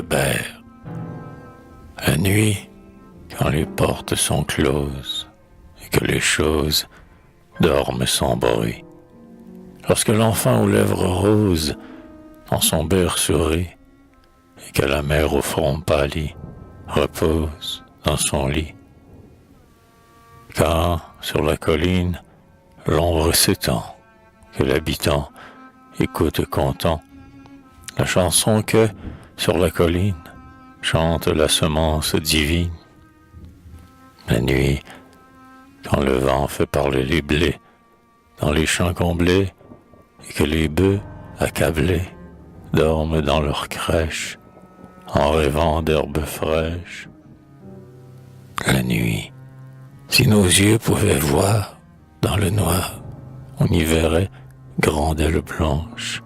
Bert. La nuit, quand les portes sont closes et que les choses dorment sans bruit, lorsque l'enfant aux lèvres roses dans son berceau et que la mère au front pâli repose dans son lit, quand sur la colline l'ombre s'étend, que l'habitant écoute content la chanson que, sur la colline, chante la semence divine. La nuit, quand le vent fait parler les blés dans les champs comblés et que les bœufs, accablés, dorment dans leur crèche en rêvant d'herbes fraîches. La nuit, si nos yeux pouvaient voir dans le noir, on y verrait grande aile blanche,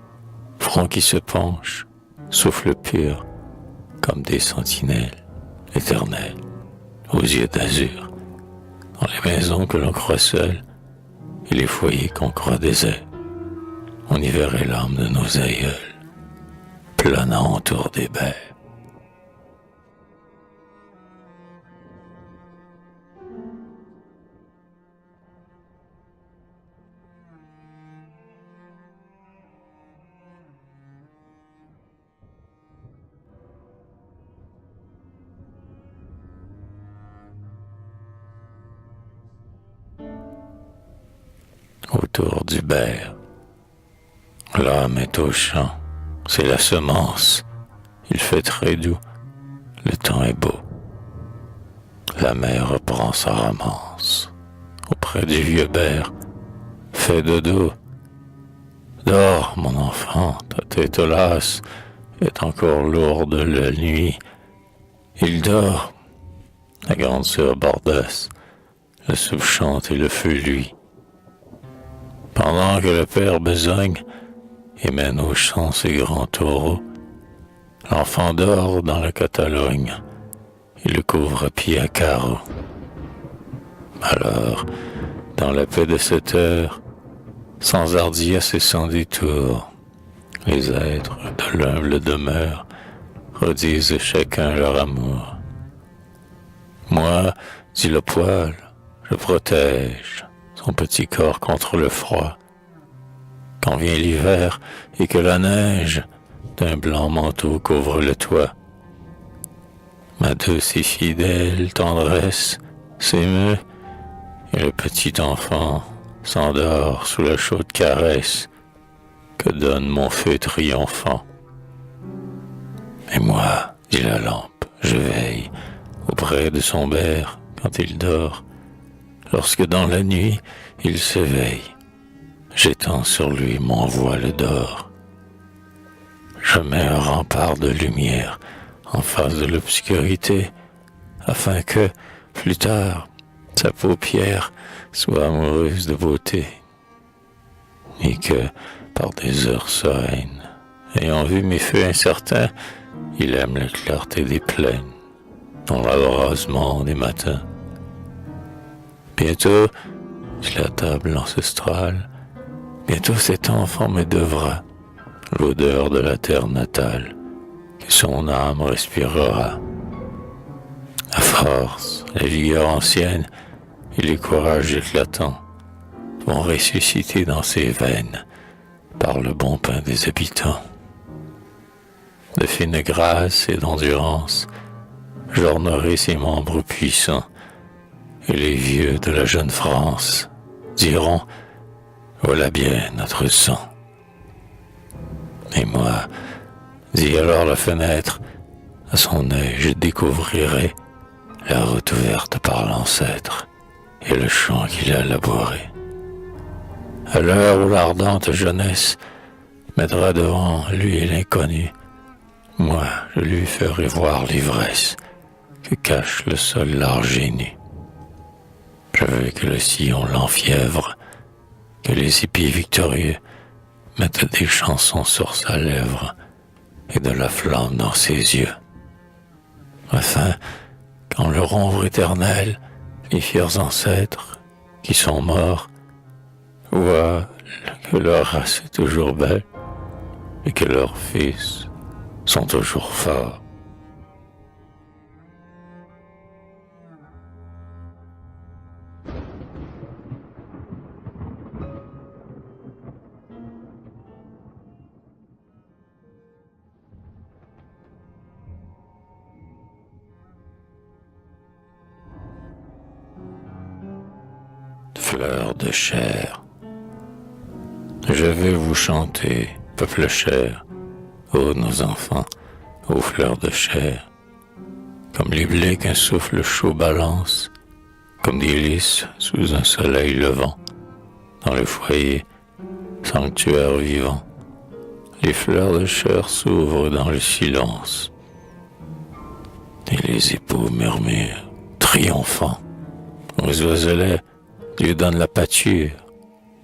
front qui se penche, souffle pur, comme des sentinelles éternelles, aux yeux d'azur, dans les maisons que l'on croit seules et les foyers qu'on croit déserts. On y verrait l'âme de nos aïeuls, planant autour des baies. Autour du Bert, l'homme est au champ, c'est la semence, il fait très doux, le temps est beau. La mère reprend sa romance, auprès du vieux Bert, fais dodo. Dors, mon enfant, ta tête lasse est encore lourde la nuit. Il dort, la grande sœur bordasse, le souffle chante et le feu luit. Pendant que le père besogne et mène au champ ses grands taureaux, l'enfant dort dans la Catalogne et le couvre à pied à carreaux. Alors, dans la paix de cette heure, sans hardiesse et sans détour, les êtres de l'humble demeure redisent chacun leur amour. Moi, dit le poil, je protège son petit corps contre le froid. Quand vient l'hiver et que la neige d'un blanc manteau couvre le toit, ma douce et fidèle tendresse s'émeut et le petit enfant s'endort sous la chaude caresse que donne mon feu triomphant. Et moi, dit la lampe, je veille auprès de son berre quand il dort. Lorsque dans la nuit il s'éveille, j'étends sur lui mon voile d'or. Je mets un rempart de lumière en face de l'obscurité, afin que, plus tard, sa paupière soit amoureuse de beauté, et que, par des heures sereines, ayant vu mes feux incertains, il aime la clarté des plaines, dans l'abrasement des matins. Bientôt, dit la table ancestrale, bientôt cet enfant me devra l'odeur de la terre natale que son âme respirera. La force, la vigueur ancienne et les courages éclatants vont ressusciter dans ses veines par le bon pain des habitants. De fine grâce et d'endurance, j'ornerai ses membres puissants, et les vieux de la jeune France diront « Voilà bien notre sang ». Et moi, dit alors la fenêtre, à son œil je découvrirai la route ouverte par l'ancêtre et le champ qu'il a labouré. À l'heure où l'ardente jeunesse mettra devant lui l'inconnu, moi je lui ferai voir l'ivresse que cache le sol large et nu. Je veux que le sillon l'enfièvre, que les épis victorieux mettent des chansons sur sa lèvre et de la flamme dans ses yeux, afin, quand leur ombre éternelle, les fiers ancêtres qui sont morts voient que leur race est toujours belle et que leurs fils sont toujours forts fleurs de chair. Je vais vous chanter, peuple cher, ô nos enfants, aux fleurs de chair, comme les blés qu'un souffle chaud balance, comme des lys sous un soleil levant, dans le foyer, sanctuaire vivant, les fleurs de chair s'ouvrent dans le silence, et les époux murmurent, triomphant, aux oiselets, Dieu donne la pâture,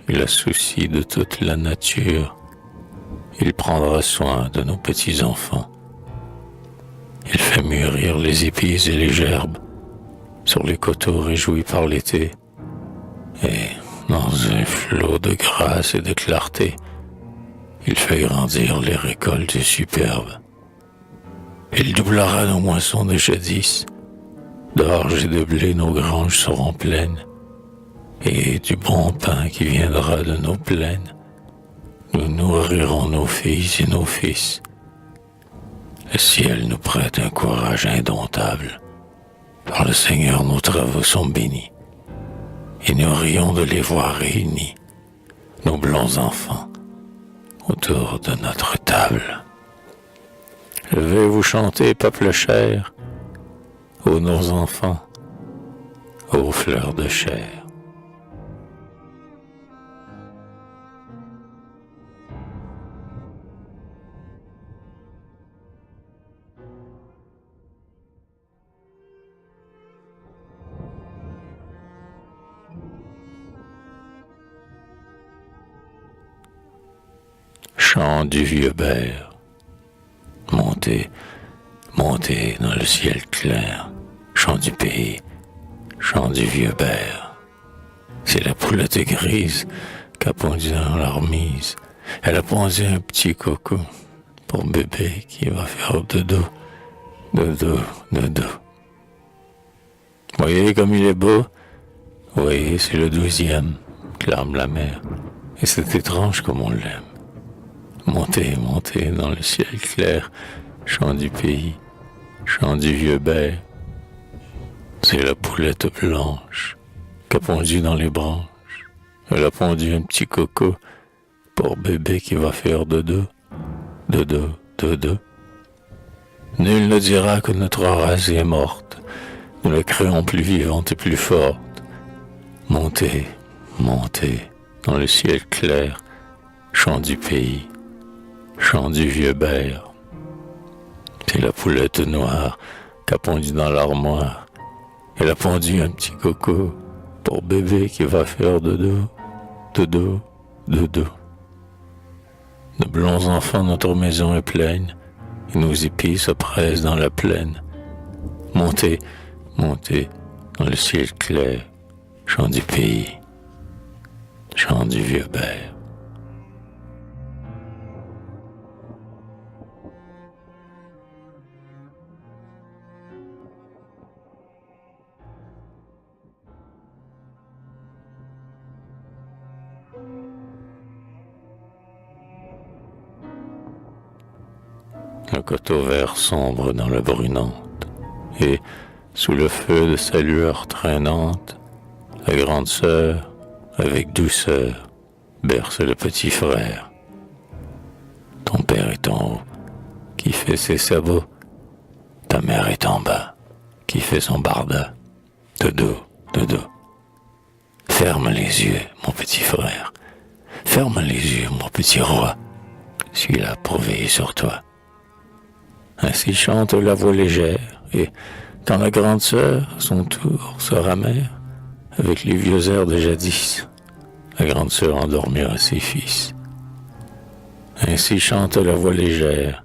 il a souci de toute la nature, il prendra soin de nos petits-enfants. Il fait mûrir les épis et les gerbes sur les coteaux réjouis par l'été, et dans un flot de grâce et de clarté, il fait grandir les récoltes superbes. Il doublera nos moissons de jadis, d'orge et de blé nos granges seront pleines, et du bon pain qui viendra de nos plaines, nous nourrirons nos filles et nos fils. Le ciel nous prête un courage indomptable. Par le Seigneur, nos travaux sont bénis, et nous rions de les voir réunis, nos blonds enfants, autour de notre table. Je vais vous chanter, peuple cher, ô nos enfants, ô fleurs de chair. Chant du vieux Bert, montez, montez dans le ciel clair, chant du pays, chant du vieux Bert. C'est la poulette grise qu'a pondu dans la remise. Elle a pondu un petit coco pour bébé qui va faire dodo, dodo, dodo. Voyez comme il est beau, voyez c'est le 12e, clame la mère, et c'est étrange comme on l'aime. Montez, montez dans le ciel clair, chant du pays, chant du vieux Bert. C'est la poulette blanche qu'a pondu dans les branches. Elle a pondu un petit coco pour bébé qui va faire dodo, dodo, dodo. Nul ne dira que notre race est morte, nous la créons plus vivante et plus forte. Montez, montez dans le ciel clair, chant du pays, chant du vieux Bert. C'est la poulette noire qu'a pondu dans l'armoire. Elle a pondu un petit coco pour bébé qui va faire dodo, dodo, dodo. De blonds enfants, notre maison est pleine, et nos épis se pressent dans la plaine. Montez, montez dans le ciel clair, chant du pays, chant du vieux Bert. Le coteau vert sombre dans la brunante, et, sous le feu de sa lueur traînante, la grande sœur, avec douceur, berce le petit frère. Ton père est en haut, qui fait ses sabots, ta mère est en bas, qui fait son barda. Dodo, dodo. Ferme les yeux, mon petit frère, ferme les yeux, mon petit roi, je suis là pour veiller sur toi. Ainsi chante la voix légère, et quand la grande sœur, à son tour, se ramère, avec les vieux airs de jadis, la grande sœur endormira ses fils. Ainsi chante la voix légère,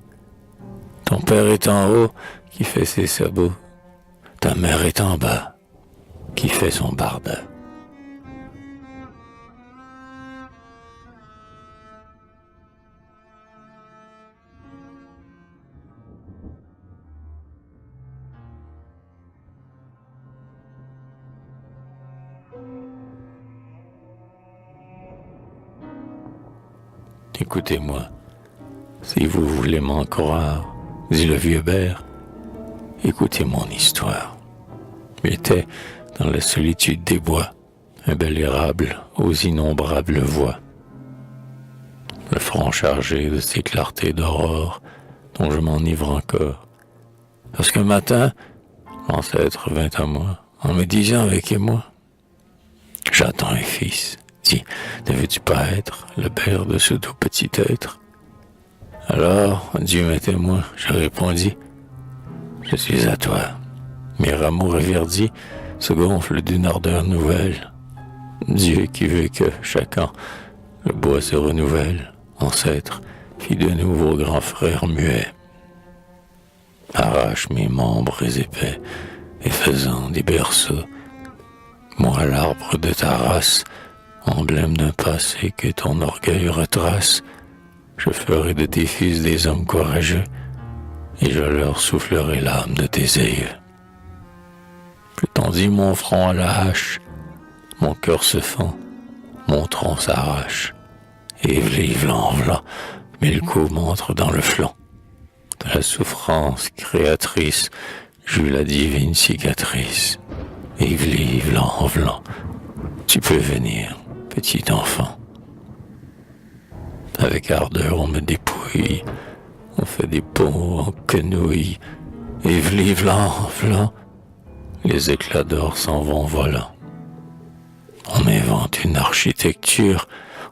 ton père est en haut, qui fait ses sabots, ta mère est en bas, qui fait son barda. Écoutez-moi, si vous voulez m'en croire, dit le vieux Bert, écoutez mon histoire. J'étais dans la solitude des bois, un bel érable aux innombrables voix. Le front chargé de ces clartés d'aurore dont je m'enivre encore. Lorsqu'un matin, l'ancêtre vint à moi en me disant avec émoi: j'attends un fils. Dis, ne veux-tu pas être le père de ce tout petit être? Alors, Dieu m'est témoin, je répondis: je suis à toi. Mes rameaux reverdis se gonflent d'une ardeur nouvelle. Dieu qui veut que, chaque an, le bois se renouvelle, ancêtre, fit de nouveau grand frère muet. Arrache mes membres épais et faisant des berceaux, moi l'arbre de ta race, emblème d'un passé que ton orgueil retrace, je ferai de tes fils des hommes courageux, et je leur soufflerai l'âme de tes aïeux. Je tendis mon front à la hache, mon cœur se fend, mon tronc s'arrache, et v'lan, mille coups m'entrent dans le flanc. De la souffrance créatrice, j'eus la divine cicatrice, et v'lan, tu peux venir, petit enfant. Avec ardeur on me dépouille, on fait des ponts en quenouilles, et v'lan, les éclats d'or s'en vont volant. On invente une architecture,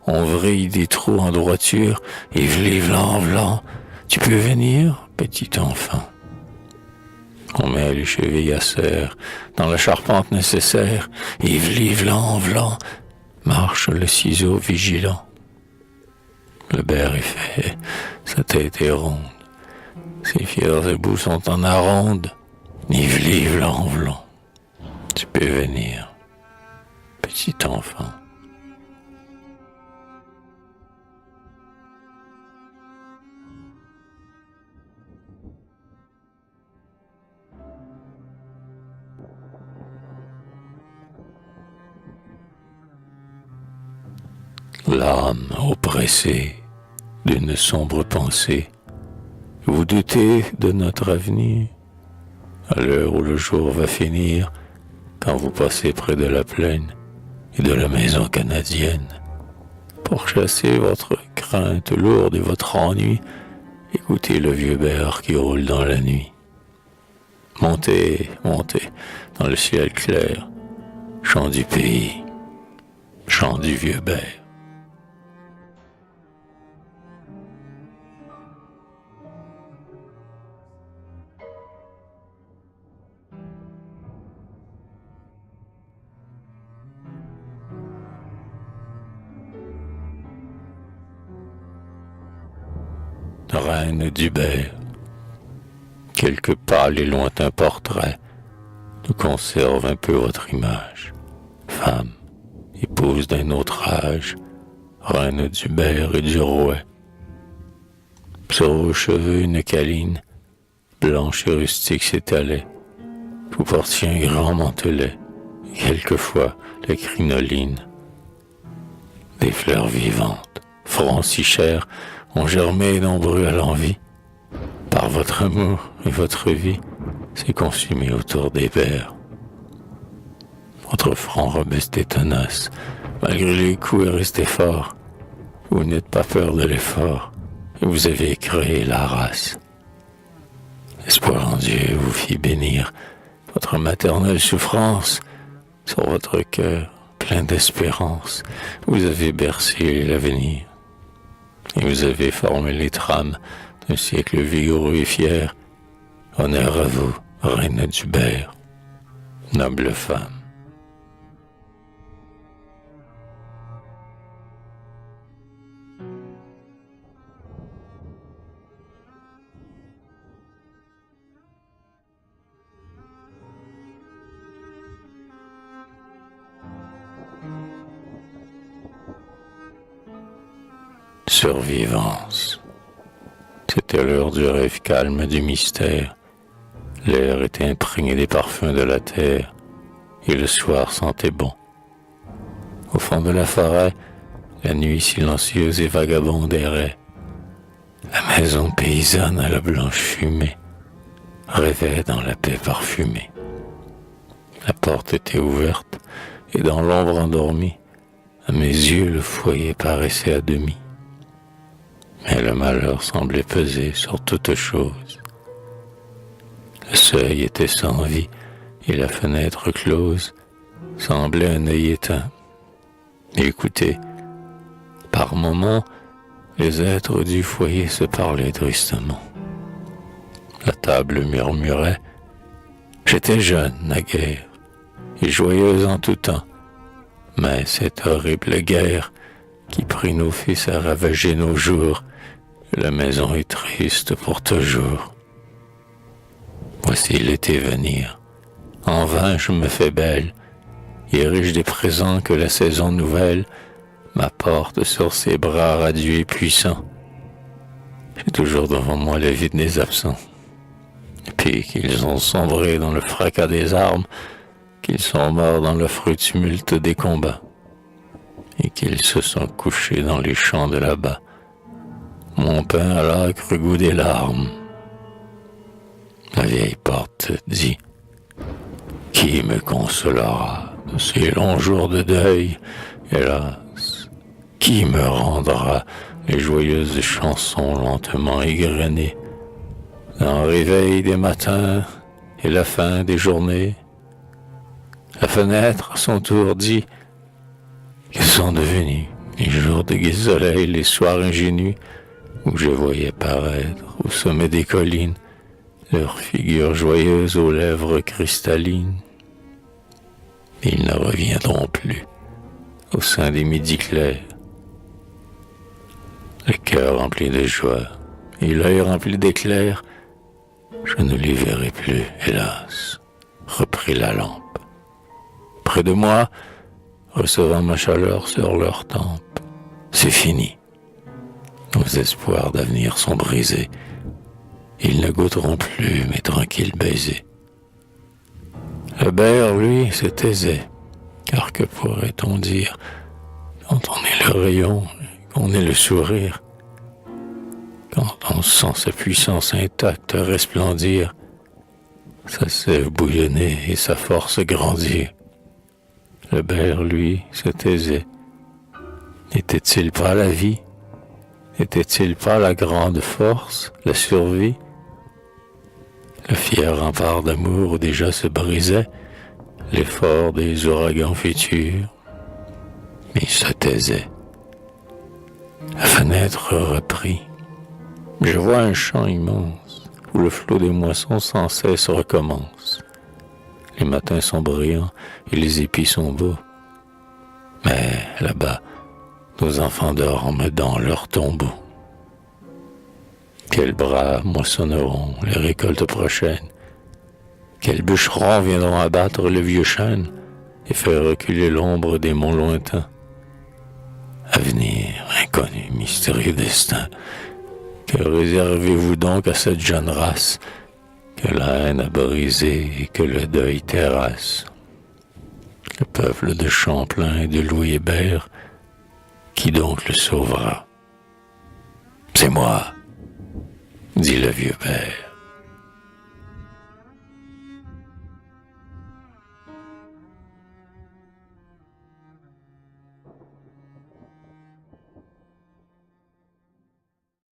on vrille des trous en droiture, et v'lan, tu peux venir, petit enfant. On met les chevilles à serre dans la charpente nécessaire, et v'lan, marche le ciseau vigilant. Le berre est fait, sa tête est ronde, ses fiers ébouts sont en aronde, et v'lan, tu peux venir, petit enfant. L'âme oppressée d'une sombre pensée, vous doutez de notre avenir, à l'heure où le jour va finir, quand vous passez près de la plaine et de la maison canadienne, pour chasser votre crainte lourde et votre ennui, écoutez le vieux berre qui roule dans la nuit. Montez dans le ciel clair, chant du pays, chant du vieux berre. Reine d'Hubert, quelques pâles et lointains portraits nous conservent un peu votre image. Femme, épouse d'un autre âge, reine d'Hubert et du Rouet. Sur vos cheveux une câline, blanche et rustique s'étalait. Vous portiez un grand mantelet, et quelquefois la crinoline. Des fleurs vivantes, fronts si chers, ont germé nombreux à l'envie. Par votre amour et votre vie, s'est consumé autour des vers. Votre front robuste et tenace, malgré les coups, est resté fort. Vous n'êtes pas peur de l'effort, et vous avez créé la race. L'espoir en Dieu vous fit bénir votre maternelle souffrance. Sur votre cœur, plein d'espérance, vous avez bercé l'avenir. Et vous avez formé les trames d'un siècle vigoureux et fier. Honneur à vous, reine d'Hubert, noble femme. Survivance. C'était l'heure du rêve calme du mystère. L'air était imprégné des parfums de la terre, et le soir sentait bon. Au fond de la forêt, la nuit silencieuse et vagabonde errait. La maison paysanne à la blanche fumée rêvait dans la paix parfumée. La porte était ouverte, et dans l'ombre endormie, à mes yeux le foyer paraissait à demi. Mais le malheur semblait peser sur toute chose. Le seuil était sans vie, et la fenêtre close semblait un œil éteint. Et écoutez, par moments, les êtres du foyer se parlaient tristement. La table murmurait « J'étais jeune, naguère, et joyeuse en tout temps, mais cette horrible guerre qui prit nos fils a ravagé nos jours, et la maison est triste pour toujours. Voici l'été venir, en vain je me fais belle, et riche des présents que la saison nouvelle m'apporte sur ses bras radieux et puissants. J'ai toujours devant moi le vide des absents. Et puis qu'ils ont sombré dans le fracas des armes, qu'ils sont morts dans l'affreux tumulte des combats, et qu'ils se sont couchés dans les champs de là-bas. Mon pain à l'âcre goût des larmes. La vieille porte dit « Qui me consolera de ces longs jours de deuil? Hélas, qui me rendra les joyeuses chansons lentement égrenées dans le réveil des matins et la fin des journées? » La fenêtre, à son tour, dit « Quels sont devenus les jours de gai soleil, les soirs ingénus, où je voyais paraître au sommet des collines leurs figures joyeuses aux lèvres cristallines? Ils ne reviendront plus au sein des midis clairs. Le cœur rempli de joie et l'œil rempli d'éclairs, je ne les verrai plus, hélas, reprit la lampe. Près de moi, recevant ma chaleur sur leurs tempes, c'est fini. Nos espoirs d'avenir sont brisés. Ils ne goûteront plus mes tranquilles baisers. Le berre, lui, se taisait, car que pourrait-on dire quand on est le rayon, qu'on est le sourire, quand on sent sa puissance intacte resplendir, sa sève bouillonner et sa force grandir. Le berre, lui, se taisait. N'était-il pas la vie? N'était-il pas la grande force, la survie? Le fier rempart d'amour où déjà se brisait l'effort des ouragans futurs. Mais il se taisait. La fenêtre reprit. Je vois un champ immense où le flot des moissons sans cesse recommence. Les matins sont brillants et les épis sont beaux. Mais là-bas, nos enfants dorment dans leur tombeau. Quels bras moissonneront les récoltes prochaines? Quels bûcherons viendront abattre le vieux chêne et faire reculer l'ombre des monts lointains? Avenir, inconnu, mystérieux destin, que réservez-vous donc à cette jeune race que la haine a brisée et que le deuil terrasse? Le peuple de Champlain et de Louis Hébert, qui donc le sauvera? C'est moi, dit le vieux père.